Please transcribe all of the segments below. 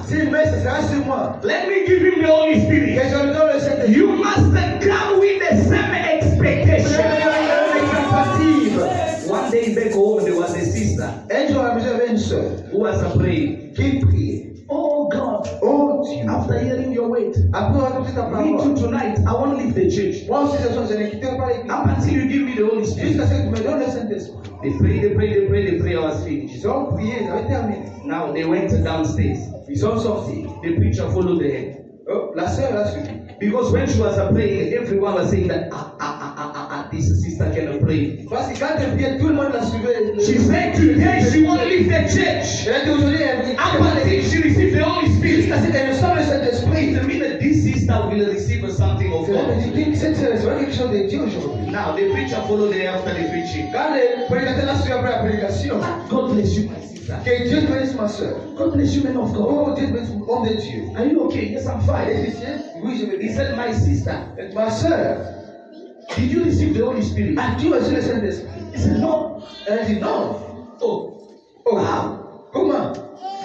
S'il met, ce sera sur moi. Let me give him the Holy Spirit. Que je lui donne le Saint-Esprit. You must come with the same expectation. One day back home, there was a sister Un jour à la maison, il y avait une sœur who was praying. qui priait. Oh God, Oh Dieu. after hearing your word, Après avoir écouté ta me parole, too tonight, I want to leave the church. moi aussi ce soir, je ne quitterai pas l'église. Up until you give me the Holy Spirit. Jusqu'à ce que tu me donnes le Saint-Esprit. They prayed, they prayed, they prayed, the prayer was finished. Ils ont prié, ils avaient terminé. Now they went downstairs. Ils sont sortis. The preacher followed them. Oh, la sœur l'a suivi. Because when she was praying, everyone was saying that, this sister cannot pray. Parce que quand elle priait, tout le monde la suivait. She said today she won't leave the church. Elle a dit aujourd'hui, elle Up until she received the Holy Spirit. jusqu'à ce qu'elle reçoive le Saint-Esprit. It means that this sister will receive something of Elle God. dit, cette sœur reçoit quelque chose de Dieu aujourd'hui. Now the preacher followed her after the preaching. Quand le prédicateur l'a suivi après la prédication, God bless you, my sister. que Dieu te bénisse ma sœur. God bless you, man of God. Oh, Dieu te bénisse, homme de Dieu. Are you okay? Yes, I'm Elle fine. est chrétienne? Oui, je vais He dire. said, my sister, Ma sœur, did you receive the Holy Spirit? as-tu reçu le Saint-Esprit? He said, no. Elle a dit non. Oh, Oh, wow. comment?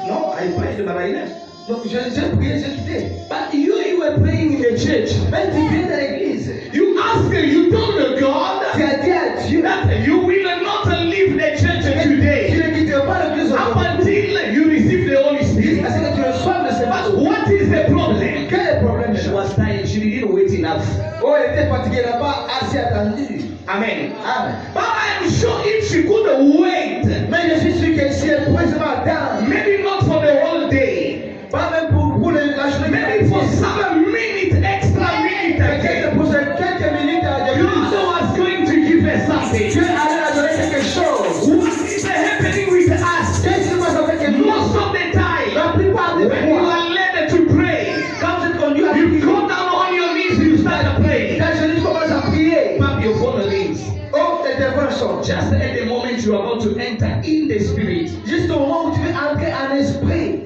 No, I prayed, but I left. Donc, j'ai prié, j'ai quitté. But you were praying in the church. Mais tu viens de l'église. You asked, you told God Tu as dit à Dieu that you will not leave the church tu today ne quitteras pas l'église up aujourd'hui. until you receive the Holy Spirit. Parce que tu reçois le But Saint-Esprit. what is the problem? Quel est le problème? She was tired. She didn't wait enough. Oh, elle était fatiguée, elle n'a pas assez attendu. Amen. Amen. But I am sure if she could wait, Mais je suis sûr que si elle pouvait seulement attendre, maybe not for the whole day, pas même pour la journée, maybe for some minute, extra minute peut-être again, pour quelques minutes à God was going to give her something. Dieu allait la donner quelque chose. What is happening with us? Qu'est-ce qui se passe avec nous? Most of the time, La plupart des when you fois, are led to pray, quand vous êtes conduit à you prier, go down on your knees, you start praying. quand je commence à prier, Pap your phone rings. oh, tes téléphones sont. Just at the moment you are about to enter in the spirit. Juste au moment où tu veux entrer en esprit.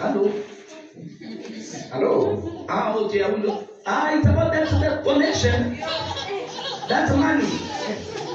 Allô? Allô? Ah, okay, I will. It's about that connection. That's money.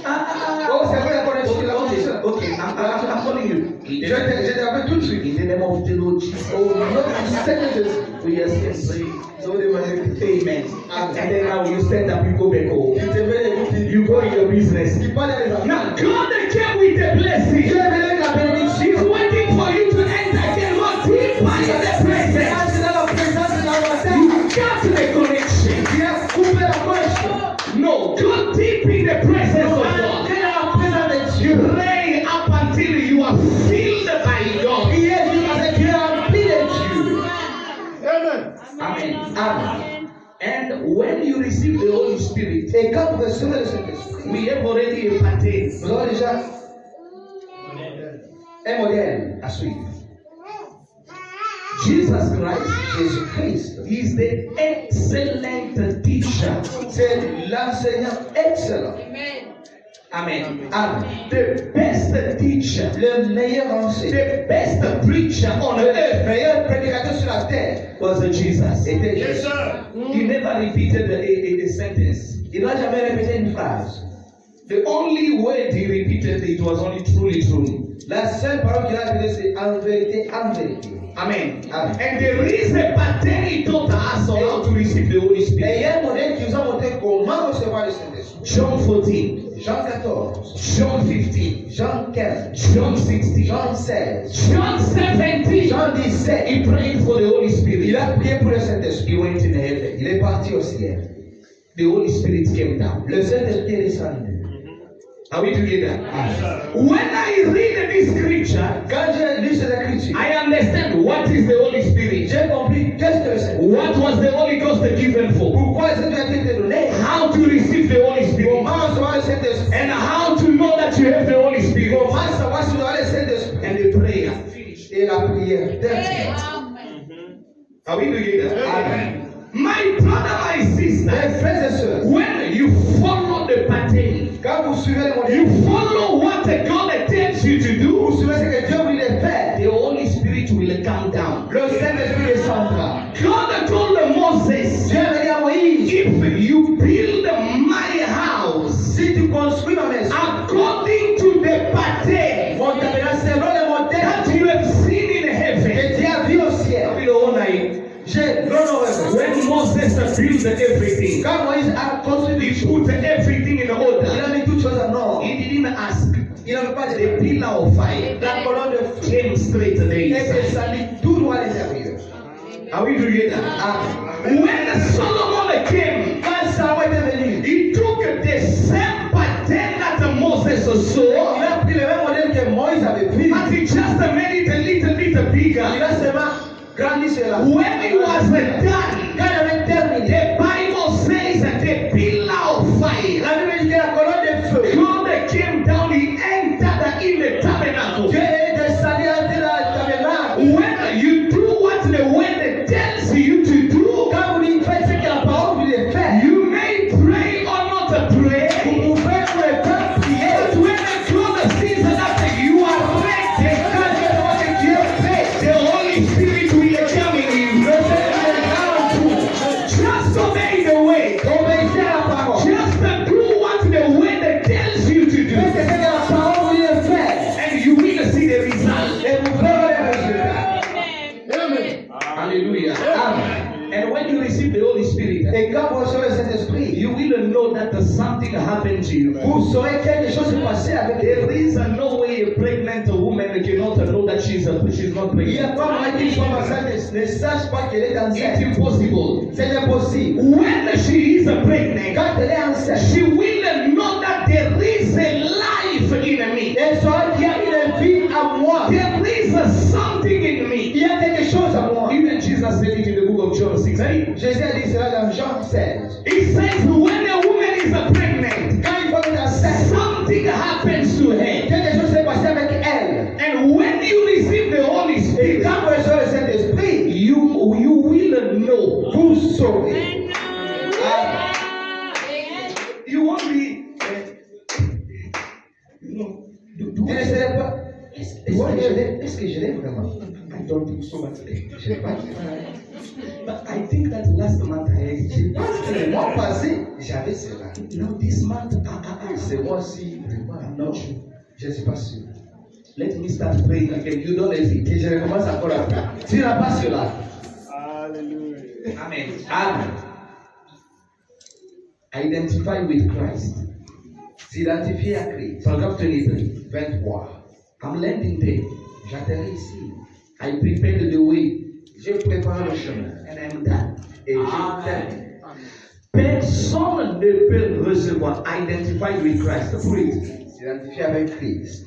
Oh, c'est vrai, la connexion, la connexion. Okay, I'm calling you. Je te rappelle tout de suite. In the name of the Lord Jesus. Oh, notre Seigneur Jésus. We are still praying. Nous demandons Amen. And then now you stand up, you go back home. qu'il te bénisse. You go in your business. Il parle des enfants. Now God came with the blessing. Dieu est venu avec la bénédiction. He's waiting for you to enter again. Go deeper in the presence. Quand dans la présence de la You got the connection. il a coupé la connexion. No, go deep in the presence of God. Entrez dans la présence de You Dieu. pray up until you are filled by God. Priez Dieu parce que tu es rempli de Dieu. Amen. Amen. Amen. And when you receive the Holy Spirit, Et quand vous recevez le Saint-Esprit, we have already imparted. vous aurez déjà un modèle à suivre. Jesus Christ Jésus-Christ, is the excellent teacher. c'est l'enseignant excellent. Amen. Amen. The best teacher, Le meilleur enseignant, the best preacher on le earth meilleur prédicateur sur la terre was Jesus. était Jésus. He never repeated a sentence. Il n'a jamais répété une phrase. The only word he repeated, it was only truly, truly. La seule parole qu'il a répétée, c'est en vérité, en vérité. Amen. Amen. And there is a pattern he taught us on how to receive the Holy Et il Spirit. y a un modèle qui nous a montré comment recevoir le Saint-Esprit. John 14, Jean 14, John 15, Jean 15, John 16, Jean 16, John 17. Jean 17. He prayed for the Holy Il Spirit. a prié pour le Saint-Esprit. He went in heaven. Il est parti au ciel. The Holy Spirit came down. Le Saint-Esprit est descendu. Are we together? Amen. When I read this scripture, Quand j'ai lu cette écriture, I understand what is the Holy Spirit. j'ai compris qu'est-ce que le Saint-Esprit. What was the Holy Ghost given for? Pourquoi le Saint-Esprit a été donné? How to receive the Holy Spirit. Comment recevoir le Saint-Esprit? And how to know that you have the Holy Spirit. Comment savoir si vous avez le Saint-Esprit? And the prayer. Et la prière. Terminé. Are we together? Amen. My brother, my sister, Mes frères et sœurs, when you follow the pattern, quand vous suivez le modèle, you follow what God tells you to vous do, suivez ce que Dieu voulait faire, the Holy Spirit will come down. le Saint-Esprit descendra. God told Moses, Dieu a dit à Moïse, if you build my house si tu construis ma maison, according to the pattern on t'appellera selon le modèle that you have seen in heaven, que Dieu a vu au ciel. I will When Moses built everything, Quand Moïse a construit he put everything in il order. a mis toutes choses en ordre. He didn't ask. Il n'avait pas de The pillar of fire La colonne de feu came straight to the et que inside. ça lit tout droit à l'intérieur. Are we together? When Solomon came, Quand Salomon était venu, he took the same pattern that Moses il saw, a pris le même modèle que Moïse avait pris. but he just made it a little bit Il bigger. a seulement grandi cela. When it was done, Quand il avait terminé, the Bible says that the pillar of fire, la Bible dit que la colonne de feu, God came down, he entered in the tabernacle. Dieu est descendu dans la tabernacle. When you do what the word tells you to do, Quand vous faites ce que la parole vous dit faire, you may pray or not pray. vous pouvez pour le temps prier. But when God sees that you are ready, Quand Dieu voit que Dieu fait, the Holy Spirit will come in you. le Seigneur est là en tout. Just obey the way. Obéissez à la parole. Just do what the word tells you to do. Faites ce que la parole vous dit faire. And you will see the result. Et vous verrez le résultat. Hallelujah. Amen. And when you receive the Holy Spirit, Et quand vous recevez cet esprit, you will know that something happened to you. vous saurez quelque chose s'est passé avec There lui. is no way a pregnant woman cannot know that she's not Il n'y a pregnant. pas moyen qu'une femme enceinte ne sache pas qu'elle est It's enceinte. impossible. C'est impossible. When she is pregnant, Quand elle est enceinte, she will know that there is a life in me. elle saura qu'il y a une vie à moi. There is something in me. Il y a quelque chose à moi. Even Jesus said it in the book of John 16. Jésus a dit cela dans Jean 16. He says when a woman is pregnant, Quand une femme est enceinte, something happens to her. quelque chose s'est passé avec elle. And when you receive the Holy Et Spirit, quand vous recevez cet esprit, you will know. vous saurez. You won't be, you know, Vous ne serez pas. Est-ce que je l'ai vraiment? I don't think so much. Je n'ai pas. But I think that last month I had Je pense que le mois passé, j'avais cela. Now this month, Ce mois-ci, vraiment, I'm not sure. je ne suis pas sûr. Let me start praying again. You don't have it. Et je recommence encore à prier. Tu n'as pas cela. Amen. Amen. Identify with Christ. S'identifier à Christ. Paragraph 23. 23. I'm landing there. J'atterris ici. I prepared the way Je prépare le chemin. and I'm done. Et je termine. Personne ne peut recevoir. Identify with Christ. Please. S'identifier avec Christ.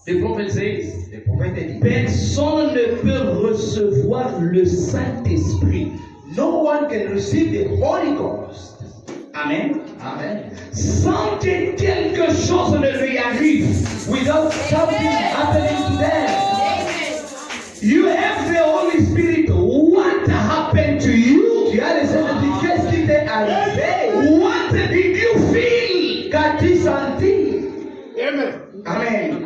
The prophet says, Le prophète dit, personne ne peut recevoir le Saint-Esprit. no one can receive the Holy Ghost. Amen. Amen. Sans que quelque chose ne lui arrive. Without something happening to them. You have the Holy Spirit. What happened to you? Tu as les Saint-Esprit. Qu'est-ce qui t'est arrivé? What did you feel? Qu'as-tu senti? Amen. Amen.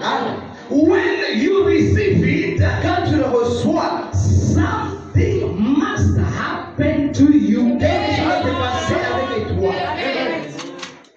When you receive it, Quand tu le reçois, something must happen to you. quelque chose s'est passé avec toi.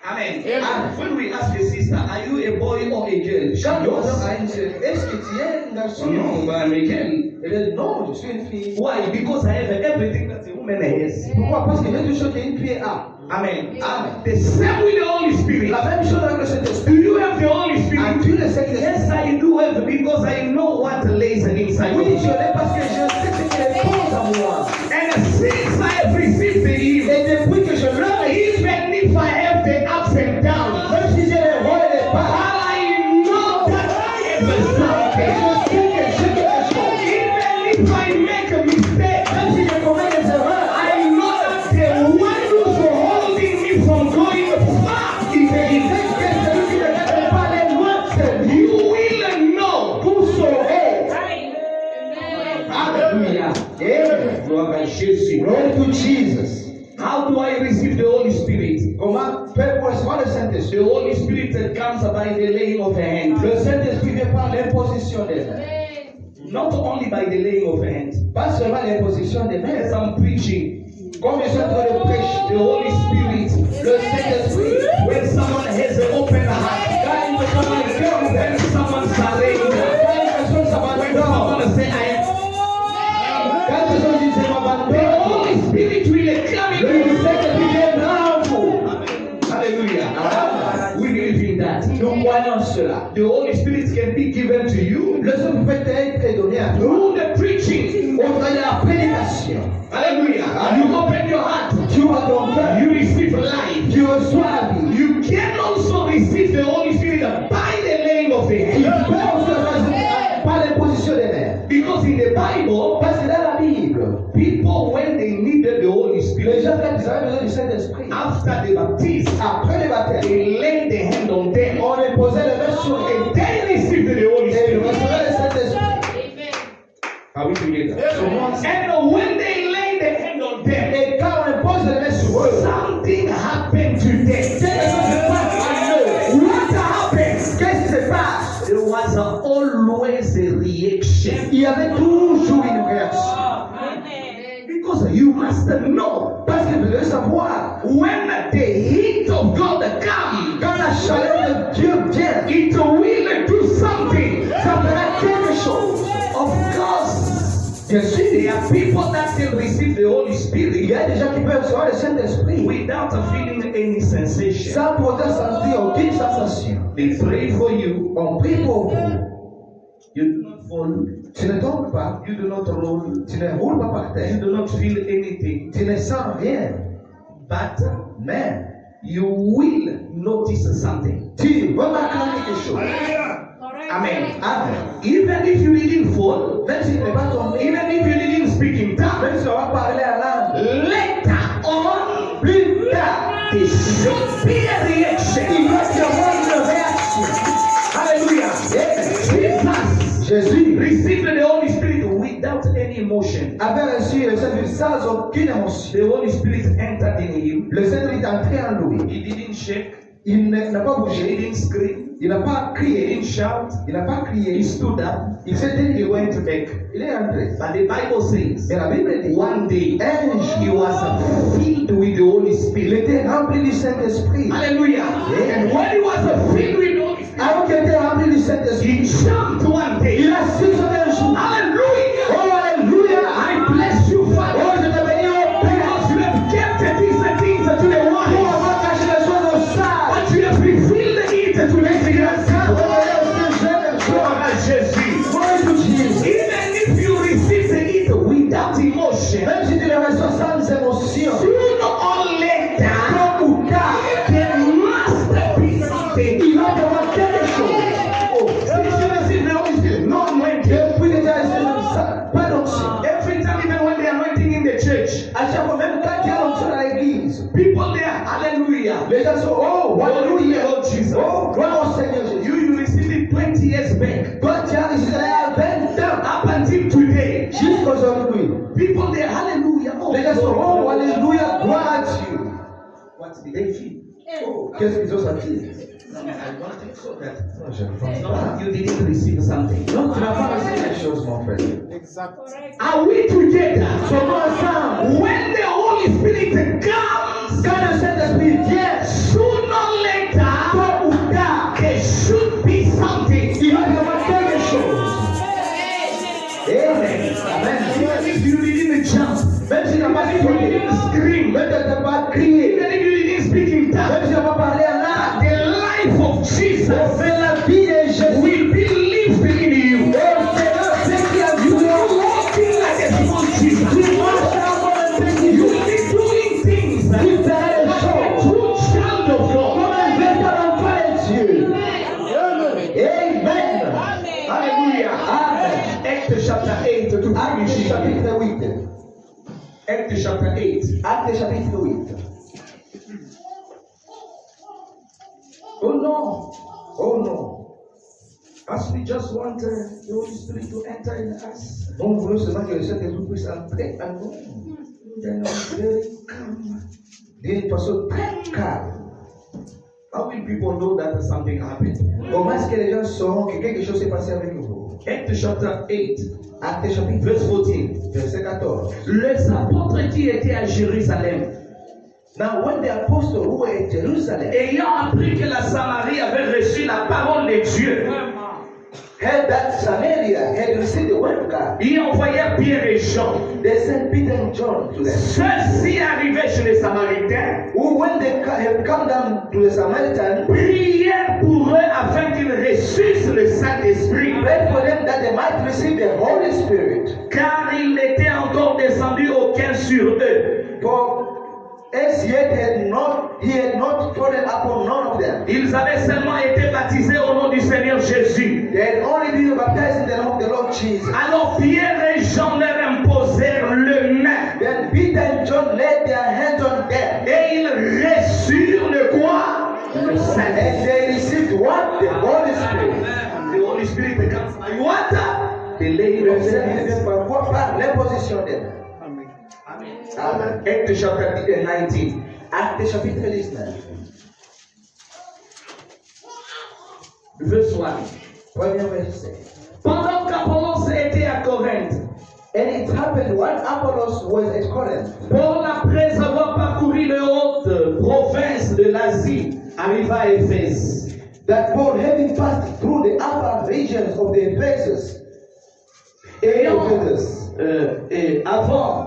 Amen. Amen. When we ask a sister, are you a boy or a girl? She Quand nous knows. demandons à une sœur, est-ce que tu es un garçon? No, but I'm a girl. Elle dit, non, je suis une fille. Why? Because I have everything that a woman has. Pourquoi? Parce que j'ai tout ce qu'une fille a. Amen. Amen. The same with the Holy Spirit. La même chose avec le Do Saint-Esprit. you have the Holy Spirit? As-tu le Saint-Esprit? Yes, I do have because I know what lays inside Oui, of je me. l'ai parce que je sais ce qu'il pose en moi. And since I have received him, Et depuis que je l'ai, even if I have the ups and downs, même si j'ai les hauts et les bas, I know that I have something. je sais que j'ai quelque chose. Even if I make a mistake, Même si je commets des erreurs, I know that the one who's holding me from going far is il in sait que celui qui ne laisse pas aller loin, c'est lui. You will know. Vous saurez. Hallelujah. Amen. Gloire à Jésus. Glory to Jesus. How do I receive the Holy Spirit? Comment faire pour recevoir le Saint-Esprit? The Holy Spirit that comes by the laying of a hand. Le Saint-Esprit vient par l'imposition des mains. Not only by the laying of a hand. Pas seulement l'imposition des mains. As I'm preaching, Comme je suis en train de prêcher, the Holy Spirit, le Saint-Esprit, when someone has an open heart, quand une personne a le cœur ouvert, when someone surrenders, quand une personne when s'abandonne, someone say, I am, quand une personne dit je the m'abandonne, Holy The Holy Spirit can be given to you Le Saint-Esprit peut être donné à toi. through the preaching. Au travers de la prédication. Hallelujah. You open your heart. Tu ouvres ton cœur. You receive life. Tu reçois la vie. You can also receive the Holy Spirit by the laying of the Il hands. peut aussi recevoir par l'imposition des mains. Because in the Bible, Parce que dans la Bible, people, when they needed the Holy les Spirit, gens, quand ils avaient besoin du Saint-Esprit, after the baptism, après le baptême, they laid the hand on them on imposait les mains sur eux and they received the Holy et ils Spirit. recevaient le Saint-Esprit. Are we together? And when they laid the hand on them, Et quand on impose les mains sur eux, something happened to them. quelque chose se passe en eux. What happened? Qu'est-ce qui se passe? There was always a reaction. Il y avait toujours une réaction. Because you must know, Parce que vous devez savoir, when the heat of God comes, quand la chaleur de Dieu vient, it will do something. ça fera quelque chose. Of course, Bien sûr, there are people that can receive the Holy il Spirit y a des gens qui peuvent recevoir le Saint-Esprit without feeling any sensation. sans pour autant sentir aucune sensation. They pray for you. On prie pour vous. You do not fall. Tu ne tombes pas, You do not roll. tu ne roules pas par You terre, do not feel anything. tu ne sens rien, But mais you will notice something. tu remarqueras quelque chose. Amen. Amen. Even if you didn't fall, Même si tu n'es pas tombé, even if you didn't speak in même tongues, si on va parler à langue, later on, plus tard, there should be a il reaction. va y avoir une réaction. Hallelujah. Jesus Jésus received the Holy Spirit without any emotion. avait reçu le Saint-Esprit sans aucune émotion. The Holy Spirit entered in him. Le Saint-Esprit est entré en lui. He didn't shake. Il n'a pas He bougé, didn't scream. il n'a pas He crié, didn't shout. il n'a pas He crié, stood up. il s'est He tenu, went back. il est entré. But the Bible says Et la Bible dit, one day un he jour, was filled with the Holy il Spirit. était rempli du Saint-Esprit. Hallelujah. And when he was filled with the Holy Spirit, Alors qu'il était rempli du he Saint-Esprit, jumped one day. il a sauté un jour. Hallelujah. Oh, alléluia! I bless you, Oh, Father, je te bénis au Père because you have kept these things to the pour wise, avoir caché les choses au sage. but you have revealed it to the ignorant. Gloire à Jésus. Even if you receive it without emotion, Même si tu le reçois sans émotion, sooner or later, tôt ou tard, there must be something. il va y avoir quelque chose. Oh, Since you receive the Holy Spirit, no anointing. depuis que tu as reçu ça, pas d'onction. Every time, even when they are anointing in the church, À chaque fois, même quand tu as l'onction dans l'église, people there, hallelujah. les gens sont, oh, alléluia, Oh, Jesus. oh, gloire au Seigneur Jésus. You received it 20 years back. Toi, tu as reçu ça il y a 20 ans, Up until today, jusqu'aujourd'hui. people there, hallelujah. Oh, Les gens sont, oh, glory. alléluia, gloire à Dieu. What did they feel? Oh, qu'est-ce qu'ils ont senti? No, I don't think so. That Non, je ne pense no, pas. you didn't receive something. Non, tu n'as pas reçu quelque chose, mon frère. Are we together? Sommes-nous ensemble? When the Holy Spirit comes, Quand le Saint-Esprit vient, sooner or later, tôt ou tard, there should be something. il va y avoir quelque chose. Amen. Amen. Even if you didn't jump, Même si tu n'as pas even if you sauté, didn't scream, même si tu n'as pas crié, even if you didn't speak in même tongues, si tu n'as pas parlé en langue, the life of Jesus mais la vie de Jésus, will be lived in you. et le Seigneur, ce qui a vu, You are walking like a small Jesus. tu marches comme un petit You Dieu, will be doing things tu like feras les a choses true child of comme God. un véritable enfant de Dieu. Amen. Hallelujah. Amen. Acts chapter 8 to Acte finish. chapitre 8. Acts chapter 8. Acte chapitre 8. Oh no. Oh non. As we just want the Holy Spirit to enter in us. On veut seulement que le Saint-Esprit puisse entrer en nous Then I'm very calm. d'une façon très calme. How will people know that something happened? Comment est-ce que les gens sauront que quelque chose s'est passé avec vous? Acts chapter 8, Acte chapitre verse 14. verset 14. Les apôtres qui étaient à Jérusalem, Now when the apostles who were in Jerusalem ayant appris que la Samarie avait reçu la parole de Dieu, heard that Samaria had received the word of God, ils envoyèrent Pierre et Jean. they sent Peter and John to them. Ceux-ci arrivaient chez les Samaritains, Who, when they had come down to the Samaritan, prièrent pour eux afin qu'ils reçussent le Saint-Esprit, prayed for them that they might receive the Holy Spirit. car il n'était encore descendu aucun sur eux. For as yet he had not fallen upon none of them. Ils avaient seulement été baptisés au nom du Seigneur Jésus. They had only been baptized in the name of the Lord Jesus. Alors Pierre et Jean leur imposèrent le main Then Peter and John laid their hands on them, et ils reçurent le quoi? Le and Saint-Esprit. they received what? The Holy Spirit. The Holy Spirit comes by water. They lay Le hands. Saint-Esprit par quoi? Par l'imposition d'eux. Amen. Actes chapitre 19. Actes chapitre 19. Verse 1. Premier verset. Pendant qu'Apollos était à Corinthe, And it happened when Apollos was at Corinth, Paul, après avoir parcouru les hautes provinces de l'Asie, arriva à Éphèse. that Paul, having passed through the upper regions of the Ephesus, Et avant,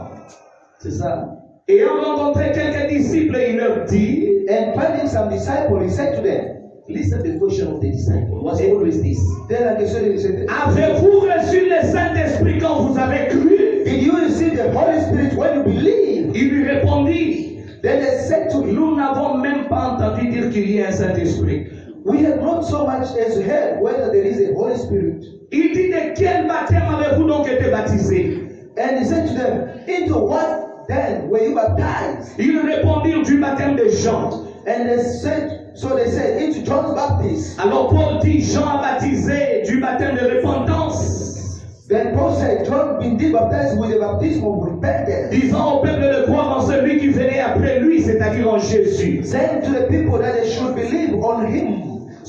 c'est ça. Ayant rencontré quelques disciples, il leur dit, and finding some disciples, he said to them, listen to the question of the disciple. Was always this. dès la question de disciples, Avez-vous reçu le Saint-Esprit quand vous avez cru? did you receive the Holy Spirit when you believe? Il lui répondit, Then they said to him, nous n'avons même pas entendu dire qu'il y a un Saint-Esprit. we have not so much as heard whether there is a Holy Spirit. Il dit, de quel baptême avez-vous donc été baptisés? And he said to them, into what then were you baptized? Ils répondirent du baptême de Jean. And they said, so they said, into John's baptism. Alors Paul dit, Jean a baptisé du baptême de repentance, Then Paul said, John indeed baptized with the baptism of repentance, disant au peuple de croire en celui qui venait après lui, c'est-à-dire en Jésus. saying to the people that they should believe on him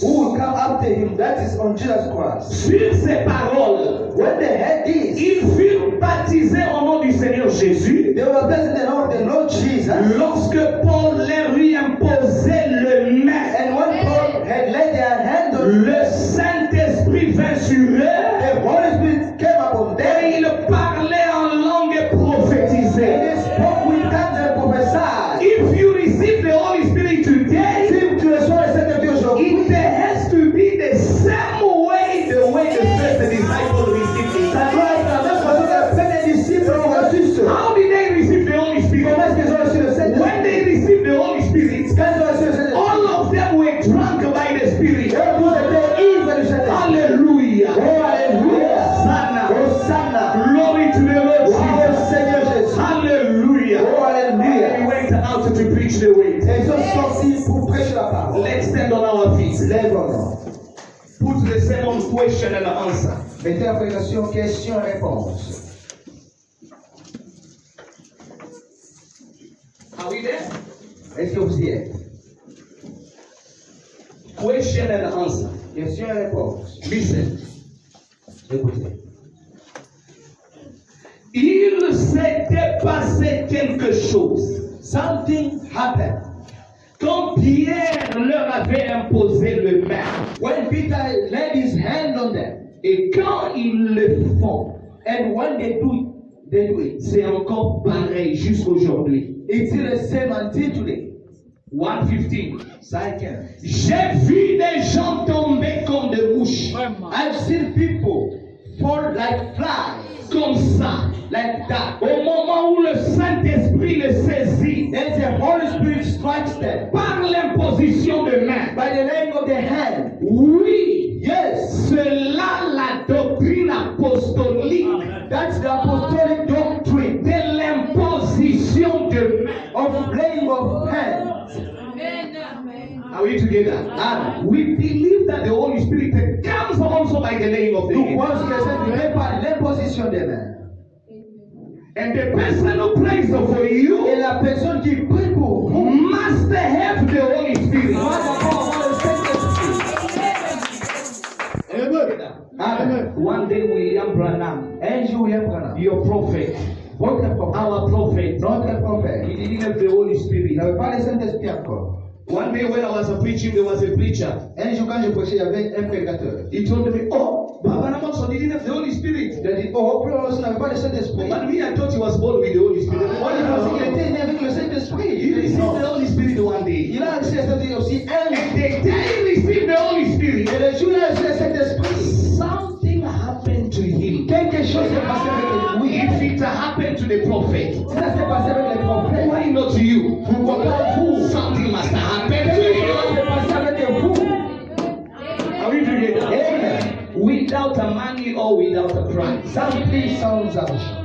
who will come after him, that is on Jesus Christ. Sur ces paroles, When they heard this, ils furent baptisés au nom du Seigneur Jésus. they were baptized in the name of the Lord Jesus. Lorsque Paul leur lui imposait le main, And when Paul had laid their hands on le Saint-Esprit vint sur eux the Holy Spirit came upon et them, ils parlaient en langue and prophétisée. they spoke with tongues and prophesied. If you receive the Holy Spirit today, Seem to restore a certain view of it has to be the same way the first disciple received it. ça doit être la même façon que les disciples ont reçu cela. How did they receive the Holy Spirit? Comment est-ce qu'ils ont reçu le Saint-Esprit? When they received the Holy Spirit, Quand ils ont reçu le Saint-Esprit, all of them were drunk by the Spirit. eux tous étaient ivres du Saint-Esprit. Hallelujah. Oh, alléluia. Hosanna. Hosanna. Glory to the Lord Oh, Jesus. Seigneur Jésus. Hallelujah. Oh, And we alléluia. went out to preach the way. Et ils sont sortis pour prêcher la parole. Let's stand on our feet. Lève-nous. Put the second question and answer. Mettez la prédication question-réponse. Are we there? Est-ce que vous y êtes? Question and answer. Question-réponse. Listen. Écoutez. Il s'était passé quelque chose Something happened quand Pierre leur avait imposé le main. when Peter laid his hand on them. Et quand ils le font, And when they do it. c'est encore pareil jusqu'aujourd'hui. It's still the same until today. 1:15. Second. J'ai vu des gens tomber comme des mouches. I've seen people fall like flies, Comme ça. like that. Au moment où le Saint-Esprit les saisit Then the Holy Spirit strikes them par l'imposition de main. by the laying of the hand. Oui, Yes, cela la doctrine apostolique that's the apostolic doctrine de l'imposition de main. of laying of hands. Are we together? Amen. We believe that the Holy Spirit comes also by the laying of the Nous hand. pensons que c'est fait par l'imposition des mains. And the person who prays for you Et la personne qui prie pour vous must have the Holy Spirit. doit d'abord avoir le Saint-Esprit. Amen. One day William Branham, Un jour, William Branham, your prophet, votre prophète, our prophet, notre prophète, he didn't have the Holy il Spirit. n'avait pas le Saint-Esprit encore. One day when I was preaching, there was a preacher. Un jour, quand je prêchais, il y avait un prédicateur. He told me, oh, Baba Namakson didn't have the Holy Spirit. Il a dit, oh, Paul n'avait pas le Saint-Esprit. But me, I thought he was born with the Holy Spirit. Moi, je pensais qu'il était né avec le Saint-Esprit. He received Non. the Holy Spirit one day. Il a reçu le Saint-Esprit aussi un And the day he received the Holy Spirit, Et le jour où il a reçu le Saint-Esprit, something happened to him. quelque chose s'est passé avec lui. If it happened to the prophet, Si ça s'est passé avec les prophètes, why not to you? pourquoi pas vous? Something must have happened to Quelque chose you. s'est passé avec vous. Are we together? Amen. Without a money or without a price. Sans prix, sans argent.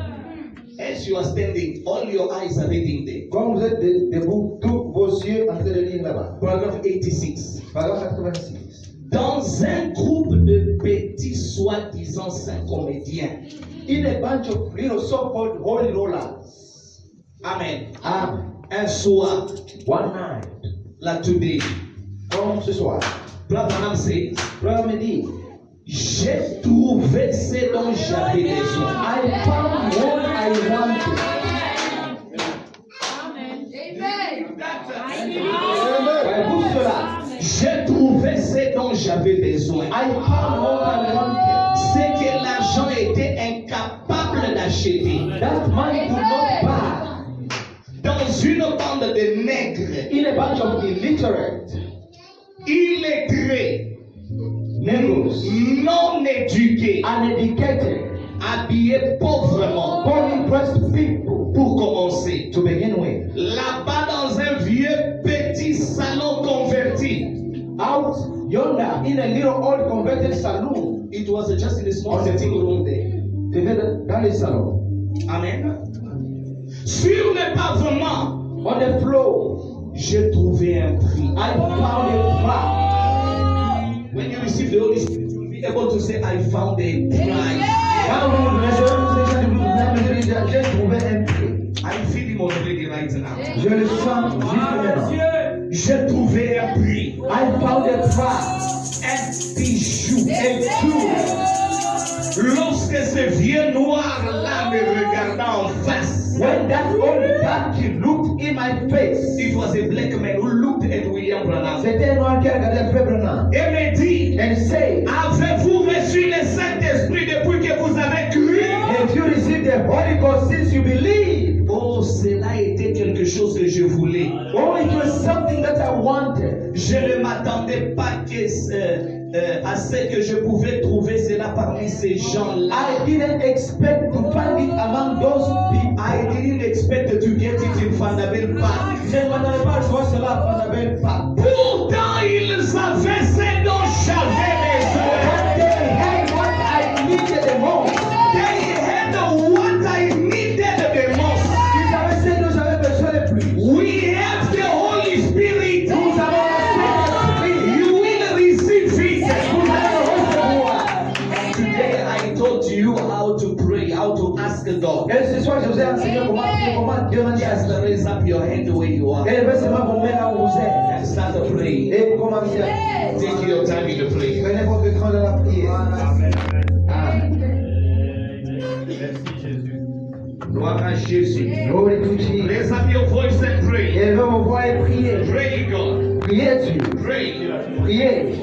As you are standing, all your eyes are reading there. Quand vous êtes debout, tous vos yeux en train de lire là-bas. Paragraphe 86. Paragraphe 86. Dans un groupe de petits soi-disant saints comédiens. In a bunch of little so-called holy rollers. Amen. Amen. Un soir, One night. là today, Comme ce soir. Brother Branham says, Frère me dit, j'ai trouvé ce dont j'avais besoin. I found what I wanted. Voyez-vous cela? J'ai trouvé ce dont j'avais besoin. I found what I wanted. Ce que l'argent était incapable d'acheter. That man could not buy. Dans une bande de nègres, In a bunch of illiterate illettrés, negroes, non éduqués, uneducated, habillés pauvrement. poorly dressed people, Pour commencer, to begin with, là-bas dans un vieux petit salon converti, out yonder in a little old converted saloon, it was just in a small sitting room there. c'était dans les salons, Amen. Sur le pavement, on the floor, j'ai trouvé un prix. I found a trap. When you receive the Holy Spirit, you will be able to say, I found a prize. Quand vous recevez, j'ai trouvé un prix. I feel him already right now. Je le sens juste maintenant. J'ai trouvé un prix. I found a trap, Un bijou. a tool. Lorsque ce vieux noir-là me regarda en face, When that old darky looked in my face, it was a black man who looked at William Branham c'était un noir qui regardait Frère Branham et me dit, and say, avez-vous reçu le Saint-Esprit depuis que vous avez cru? if you receive the Holy Ghost since you believe, Oh, cela était quelque chose que je voulais. oh, it was something that I wanted. Je ne m'attendais pas à ce que je pouvais trouver cela parmi ces gens-là. I didn't expect to find it among those people. I didn't expect to get it in Vanderbilt Park. Je ne m'attendais pas à voir cela à Vanderbilt Park. Pourtant, ils avaient ce dont j'avais But besoin. they had what I needed the most. They had what I needed the most. Ils avaient ce dont j'avais besoin le plus. We have the Holy Spirit. Nous avons le Saint-Esprit. You will receive it. Vous allez le recevoir. Today I taught you how to pray, how to ask God. Et ce soir, je vous ai enseigné comment prier, comment demander Just à Dieu. raise up your hand where you are Élevez seulement vos mains là où vous êtes. and start to pray. Et vous commencez à Take your time in the prayer. prenez votre temps dans la prière. Amen. Gloire à Jésus. Glory to Jesus. Raise up your voice and pray. Élevez vos voix et priez. Pray God. Priez Dieu. Pray. Priez.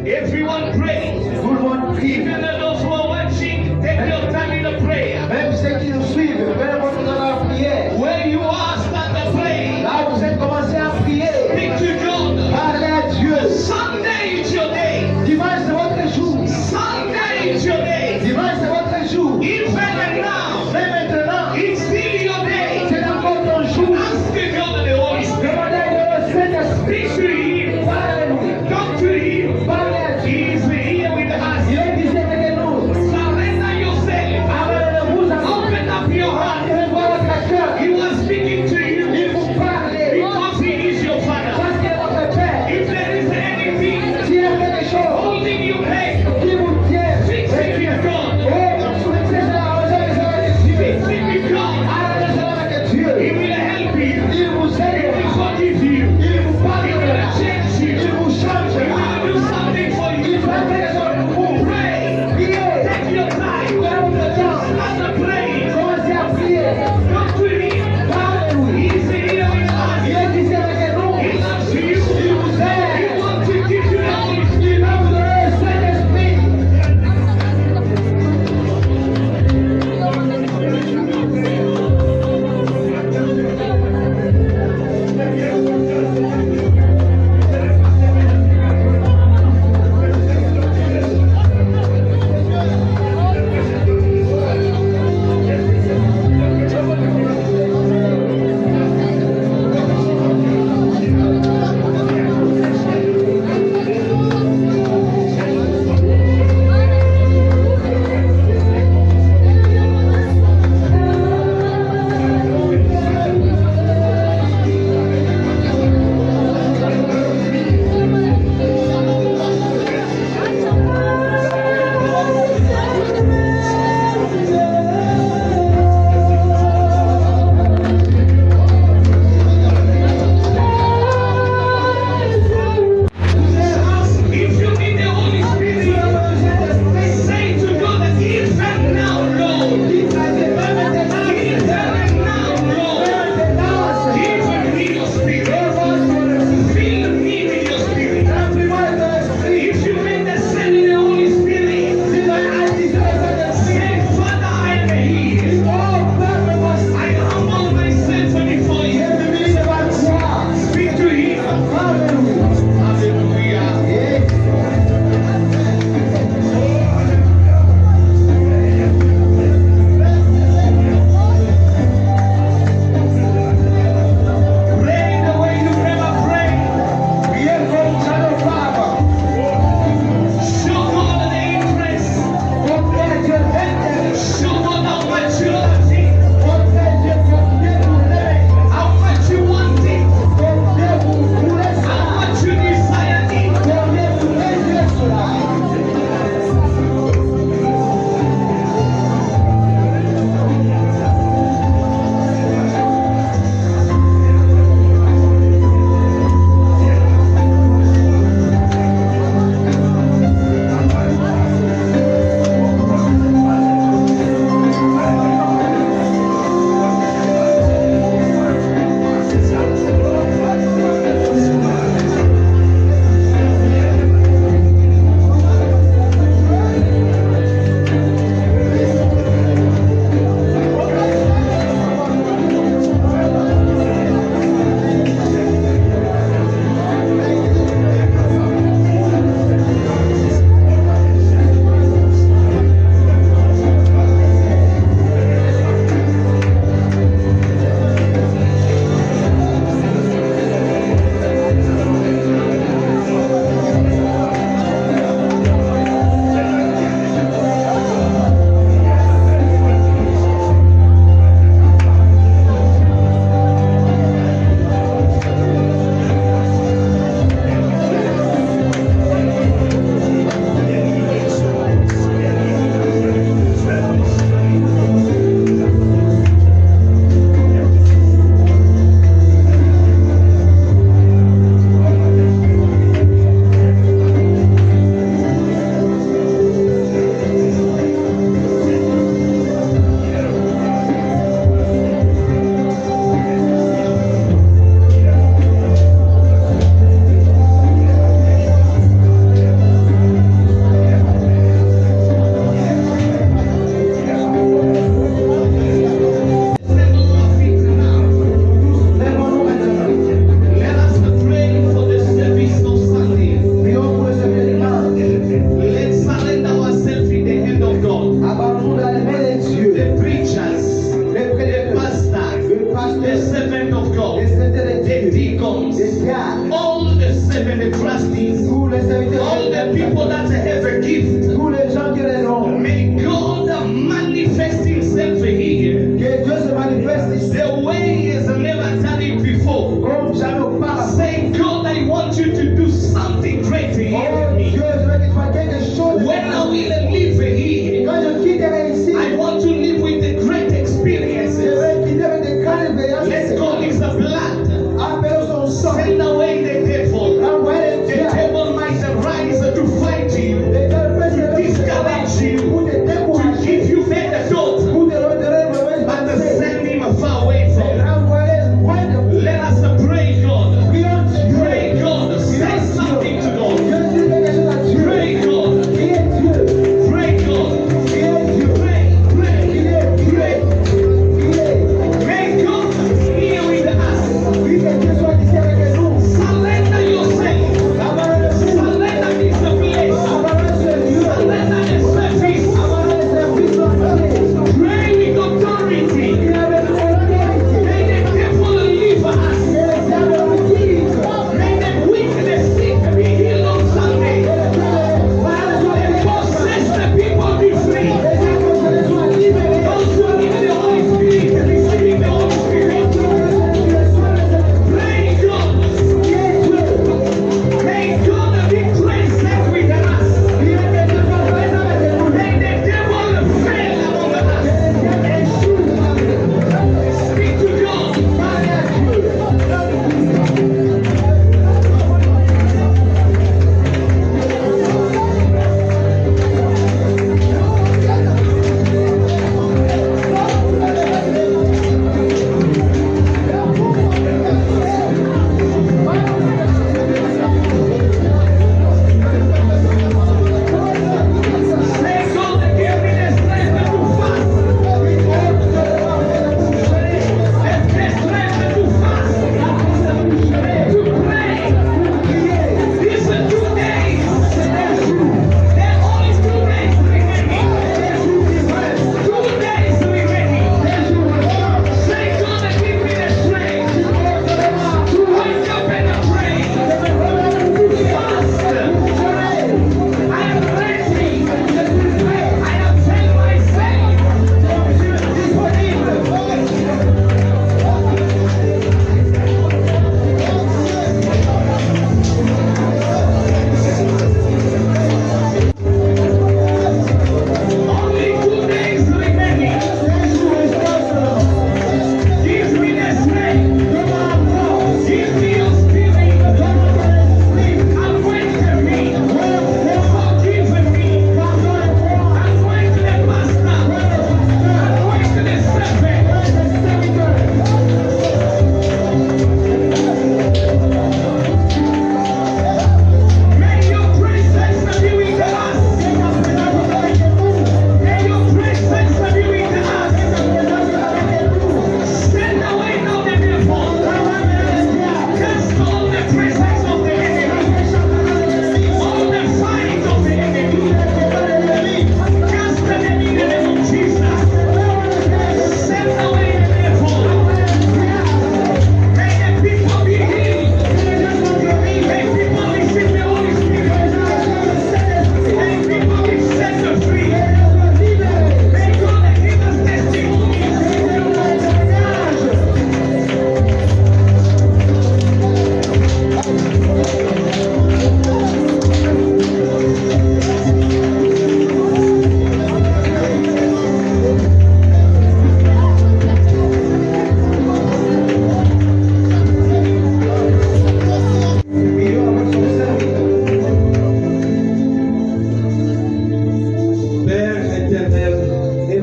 Everyone pray. Tout le monde prie. Even those who are watching, take your time in the prayer. Même ceux qui nous suivent, prenez votre temps dans la prière. Where you are, start to pray. Là où vous êtes, commencez à prier. Speak to God. Parlez à Dieu. Sunday is your day. Dimanche, c'est votre jour. Sunday is your day. Dimanche, c'est votre jour. Even now, Mais maintenant, it's still your day. c'est encore ton jour. Ask God the Holy Spirit. Demandez au Saint-Esprit. Speak to Him. Parlez-nous. Talk to Him. Parlez à He Dieu. is here with us. Il est ici avec nous. Surrender yourself. Abandonnez-vous à nous. Open up your heart. Ouvrez votre cœur. He was speaking to you Il vous parle. because He is your Father. Parce qu'il est votre Père. If there is anything S'il y a quelque chose holding you back, qui vous tient, fix it with God. fixez cela avec Dieu. Fix it with God. Arrêtez cela avec Dieu. He will help you. Il vous He aide. will forgive you. Il vous He parle. will change you. Il vous change. He will do something for Il you. va faire quelque chose pour vous. Pray. Priez. Take your time. Prenez votre temps. Start praying. Commencez à prier. Talk to Him. Parlez-lui. He is here with Il us. est ici avec nous. He loves you. Il vous He aide. wants to give you the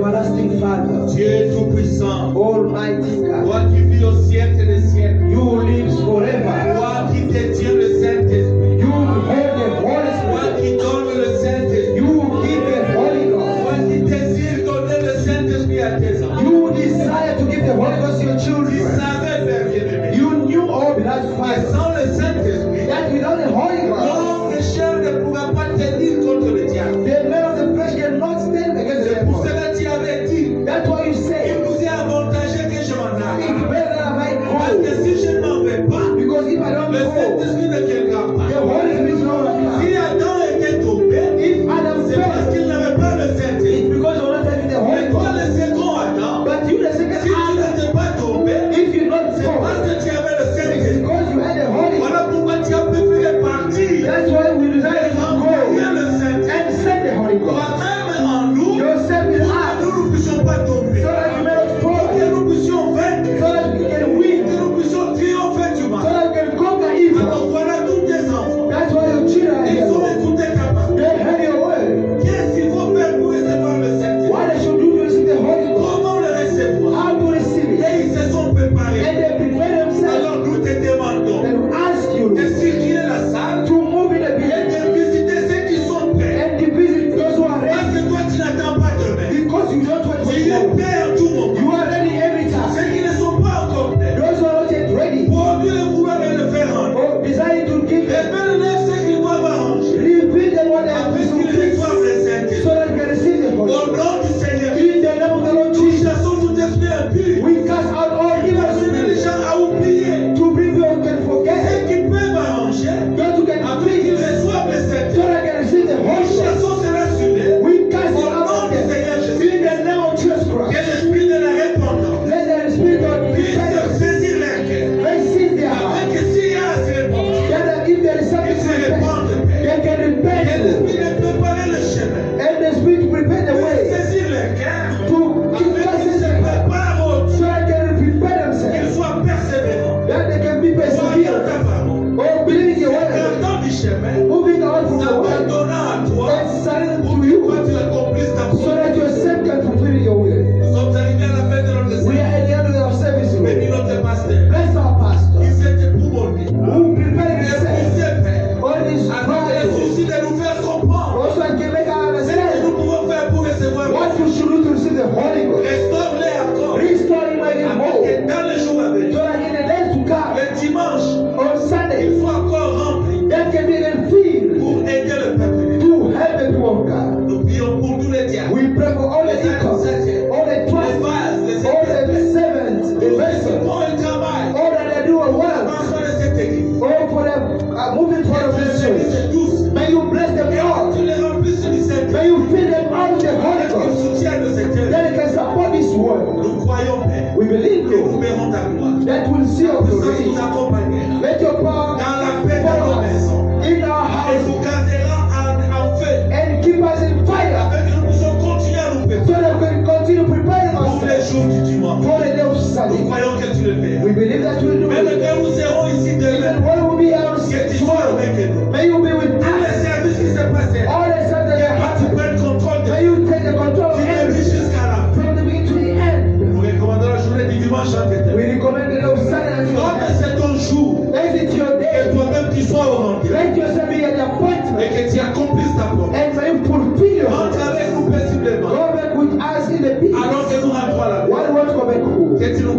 Everlasting Father, Dieu tout-puissant, Almighty God, toi qui vis au siècle des siècles, you who lives forever. toi qui détiens le Saint-Esprit, You hold the Holy toi Spirit. qui donnes le Saint-Esprit, You give the Holy toi Ghost. qui désires donner le Saint-Esprit à tes enfants. You desire to give the Holy Ghost to your Tu children. savais, Père bien-aimé, You knew all beloved que Father sans le Saint-Esprit, that without the Holy Ghost, l'homme de chair ne pourra pas tenir contre le diable. the man of the flesh cannot stand against the C'est pour devil. cela que tu avais dit, That's why you il say vous est avantageux que je m'en aille. it's better that I Parce que go. si je n'en vais pas, Because if I don't le go, Saint-Esprit ne viendra the pas. Holy Spirit is not Si here. Adam était tombé, If Adam c'est parce fell, qu'il n'avait pas le it's Saint-Esprit. because you're not having the Holy Mais toi, Ghost. le second Adam, But you, the second si tu Adam, n'étais pas tombé, if you not c'est go, parce que tu avais le it's Saint-Esprit. because you had the Holy Voilà Ghost. pourquoi tu as préféré partir That's why we et decided to envoyer go le Saint-Esprit. and send the Holy Ghost. Toi-même en nous, Yourself in pour que us, nous ne puissions pas tomber. so that you may not Pour fall, que nous puissions vaincre. so that you can Pour win, que nous puissions triompher du so mal. that you can conquer evil. Alors voilà tous tes enfants. That's why your children are Ils ont here. écouté ta parole. They heard your word. Qu'est-ce qu'il faut faire pour recevoir le Saint-Esprit? What they should do to receive the Holy Ghost, Comment le recevoir? how to receive it, Et ils se sont préparés. and they prepare themselves. Alors nous te demandons Then we ask de you circuler la salle to move in the et building de visiter ceux qui sont prêts. and to visit those who are Parce ready, que toi tu n'attends pas demain. because you don't wait for Tu es tomorrow. prêt en tout moment. You are ready every time. Ceux qui ne sont pas encore prêts, Those who are not yet ready, produis le pouvoir de le faire en eux. or desire to give them, Révèle-leur ce qu'ils doivent arranger. reveal them what they have Afin to qu'ils do, reçoivent le so Saint-Esprit. that you can receive the Holy Au Ghost. nom du Seigneur, In the name of the Lord nous Jesus, chassons tout esprit impur. we cast out all Il evil va amener les spirits gens à oublier to bring you can ceux forget, qui peuvent arranger that you can afin qu'ils please, reçoivent le so Saint-Esprit. that you can receive the Holy Nous Ghost. chassons cela sur eux. We cast Au it out nom of du them. Seigneur In Jésus. the name of Jesus Que Christ, l'esprit de la repentance let the Spirit of puisse repentance saisir leur cœur. receive their Afin heart. que s'il y a à se répandre, That if there is something qu'ils to se repent, répandent. they can Que repent, l'esprit de préparer le chemin. and the Spirit prepare the Puisse way saisir leur cœur. to keep Afin qu'ils se us préparent au so that they can prepare qu'ils themselves, soient persévérants. that they can be Croyant ta perseverant, parole. or believing your word, Gardant du chemin. moving out from the word, S'abandonnant à toi. and surrendering Pour to que you, toi tu accomplisses ta so volonté. that yourself can fulfill your will. Nous sommes arrivés à la fin de notre We service. are at the end of our service, Bénis Lord. notre pasteur. Bless our pastor, Il s'est éprouvé. who prepared Et pour himself ses pères. on his Avec le trials, souci de nous faire comprendre also I can make our ce que nous understand pouvons faire pour recevoir. what you should do to receive the Holy Ghost. Restaure-les encore. Restore him again Afin more, que dans les jours à so venir, that in the days to come, le dimanche, on Sunday, il soit encore rempli that can be then filled pour aider le peuple de Dieu. to help the people of God. Nous prions pour tous les diacres, We pray for all the deacons, all the les trusts, vases, les all the églises, servants, the tous ceux qui vessels, font le travail. all that they do a work, Pensons de cette église. all for them moving forward of this church. L'église douce. May you bless them Et all. tu les remplisses du Saint-Esprit. May you fill them out with the Holy Qu'ils Ghost. soutiennent le Seigneur. That they can support this work. Nous croyons, Père, We believe que nous you. verrons ta gloire. That will see Ta our puissance nous glory. accompagnera. Let your power Dans la paix de follow nos us maisons. in our Et house nous gardera en feu. and keep us in fire, Afin que nous puissions continuer à nous so préparer that we can continue preparing pour les ourselves jours du dimanche. for the day of Nous Sunday. croyons que tu le fais. We believe that you will do Même it. quand nous serons ici demain, Even when we will be out que tu sois tomorrow, avec nous. may you be with Tous les us. services qui se passent, All the times that que you toi tu happen, prennes contrôle de may you take the control of du début everything jusqu'à la fin. from the beginning to the end. Nous recommandons la journée du dimanche en fait. We recommend the day of Sunday as Comme your c'est ton jour, Let it your que day. toi-même tu sois au rendez-vous Let yourself be at the et appointment, que tu accomplisses ta promesse. and may you fulfill your Entre promise. avec nous paisiblement, Go back with us in the peace. alors que nous rentrons à la maison. What wants to go back home? Que tu nous